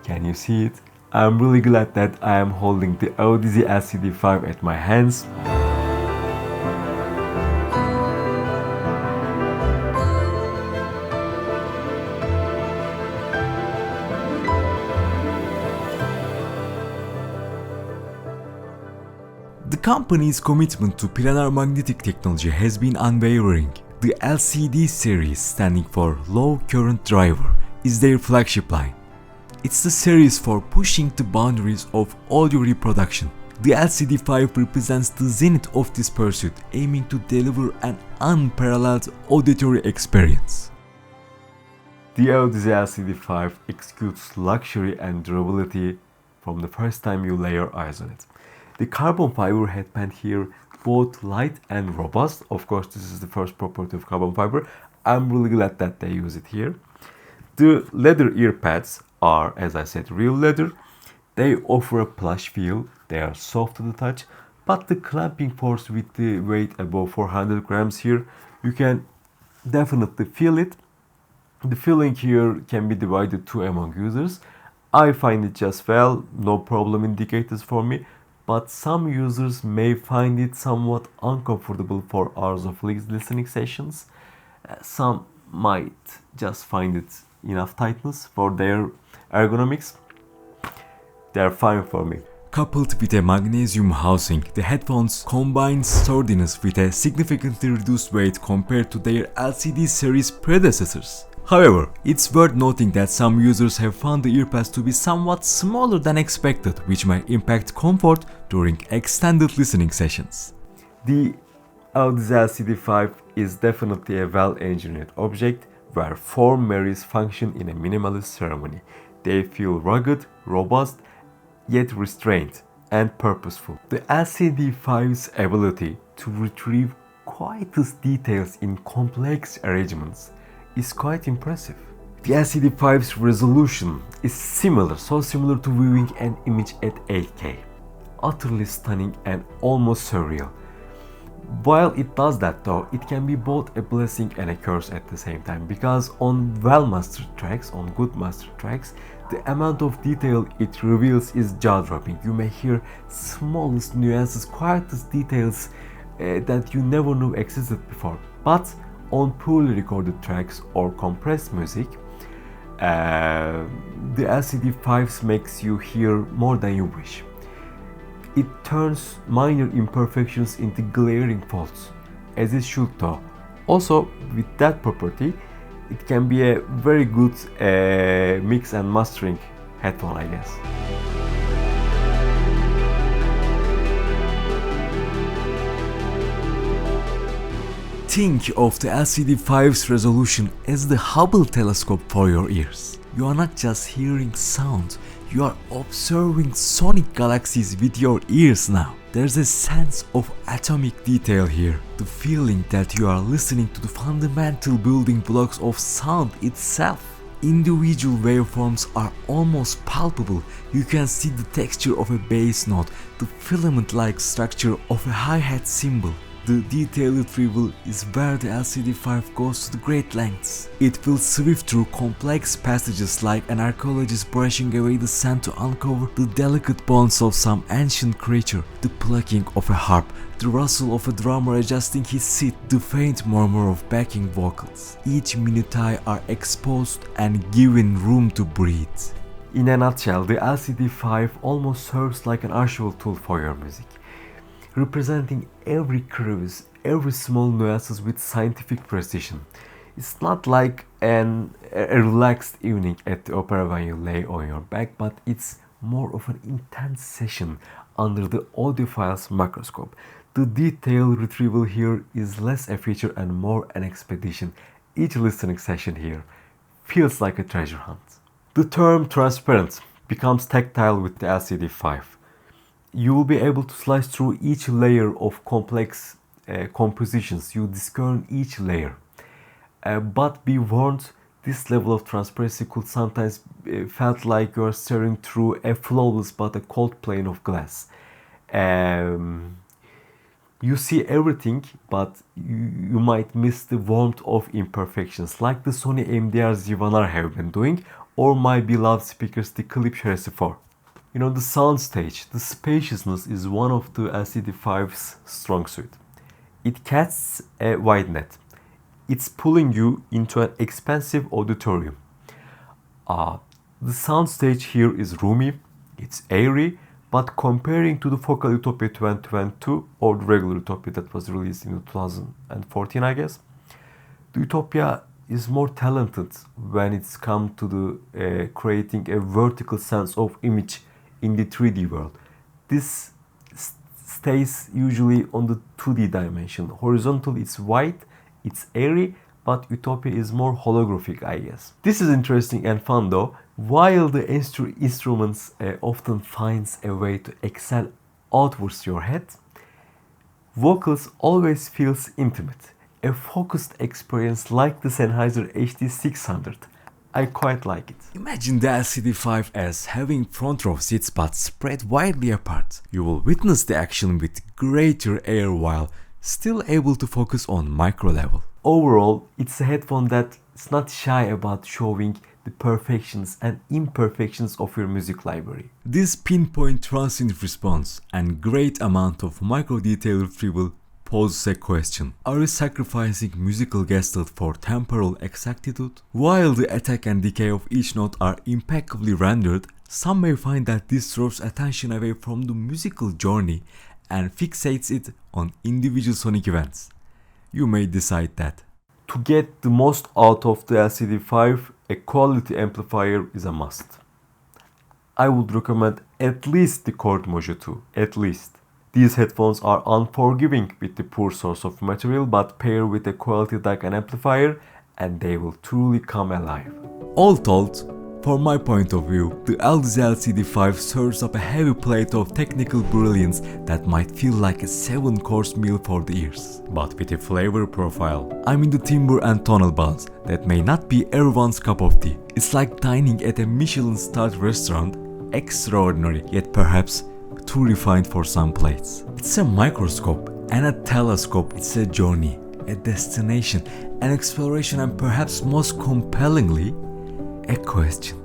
Can you see it? I'm really glad that I am holding the Audeze LCD-5 at my hands. The company's commitment to planar magnetic technology has been unwavering. The LCD series, standing for Low Current Driver, is their flagship line. It's the series for pushing the boundaries of audio reproduction. The LCD-5 represents the zenith of this pursuit, aiming to deliver an unparalleled auditory experience. The Audeze LCD-5 executes luxury and durability from the first time you lay your eyes on it. The carbon fiber headband here, both light and robust. Of course, this is the first property of carbon fiber. I'm really glad that they use it here. The leather ear pads are, as I said, real leather. They offer a plush feel. They are soft to the touch, but the clamping force with the weight above 400 grams here, you can definitely feel it. The feeling here can be divided too among users. I find it just well, no problem indicators for me. But some users may find it somewhat uncomfortable for hours of listening sessions. Some might just find it enough tightness for their ergonomics. They are fine for me. Coupled with a magnesium housing, the headphones combine sturdiness with a significantly reduced weight compared to their LCD series predecessors. However, it's worth noting that some users have found the earpads to be somewhat smaller than expected, which may impact comfort during extended listening sessions. The Audeze LCD-5 is definitely a well-engineered object where form marries function in a minimalist ceremony. They feel rugged, robust, yet restrained and purposeful. The LCD-5's ability to retrieve quietest details in complex arrangements is quite impressive. The LCD-5's resolution is so similar to viewing an image at 8K. Utterly stunning and almost surreal. While it does that though, it can be both a blessing and a curse at the same time, because on well-mastered tracks, on good mastered tracks, the amount of detail it reveals is jaw-dropping. You may hear smallest nuances, quietest details that you never knew existed before. But on poorly recorded tracks or compressed music, the LCD-5 makes you hear more than you wish. It turns minor imperfections into glaring faults, as it should though. Also, with that property, it can be a very good mix and mastering headphone, I guess. Think of the LCD-5's resolution as the Hubble Telescope for your ears. You are not just hearing sound, you are observing sonic galaxies with your ears now. There's a sense of atomic detail here, the feeling that you are listening to the fundamental building blocks of sound itself. Individual waveforms are almost palpable. You can see the texture of a bass note, the filament-like structure of a hi-hat cymbal. The detail retrieval is where the LCD-5 goes to the great lengths. It will sweep through complex passages like an archaeologist brushing away the sand to uncover the delicate bones of some ancient creature, the plucking of a harp, the rustle of a drummer adjusting his seat, the faint murmur of backing vocals. Each minutiae are exposed and given room to breathe. In a nutshell, the LCD-5 almost serves like an archival tool for your music, representing every crevice, every small nuances with scientific precision. It's not like a relaxed evening at the opera when you lay on your back, but it's more of an intense session under the Audiophile's microscope. The detail retrieval here is less a feature and more an expedition. Each listening session here feels like a treasure hunt. The term transparent becomes tactile with the LCD-5. You will be able to slice through each layer of complex compositions. You discern each layer. But be warned, this level of transparency could sometimes felt like you're staring through a flawless but a cold plane of glass. You see everything, but you might miss the warmth of imperfections, like the Sony MDR Z1R have been doing, or my beloved speakers, the Clip Cherry 4. You know, the soundstage, the spaciousness is one of the LCD-5's strong suit. It casts a wide net. It's pulling you into an expansive auditorium. The soundstage here is roomy, it's airy, but comparing to the Focal Utopia 2022 or the regular Utopia that was released in 2014, I guess, the Utopia is more talented when it's come to the creating a vertical sense of image in the 3D world. This stays usually on the 2D dimension. Horizontal, it's wide, it's airy, but Utopia is more holographic, I guess. This is interesting and fun though. While the instruments often finds a way to excel outwards your head, vocals always feels intimate. A focused experience like the Sennheiser HD600. I quite like it. Imagine the LCD-5 as having front row seats but spread widely apart. You will witness the action with greater air while still able to focus on micro level. Overall, it's a headphone that is not shy about showing the perfections and imperfections of your music library. This pinpoint transient response and great amount of micro detail retrieval poses a question. Are you sacrificing musical gestalt for temporal exactitude? While the attack and decay of each note are impeccably rendered, some may find that this draws attention away from the musical journey and fixates it on individual sonic events. You may decide that. To get the most out of the LCD-5, a quality amplifier is a must. I would recommend at least the Chord Mojo 2, at least. These headphones are unforgiving with the poor source of material, but pair with a quality DAC and amplifier and they will truly come alive. All told, from my point of view, the Audeze LCD-5 serves up a heavy plate of technical brilliance that might feel like a 7-course meal for the ears. But with a flavor profile, I'm in the timbre and tonal balance that may not be everyone's cup of tea. It's like dining at a Michelin-starred restaurant, extraordinary yet perhaps too refined for some plates. It's a microscope and a telescope. It's a journey, a destination, an exploration, and perhaps most compellingly, a question.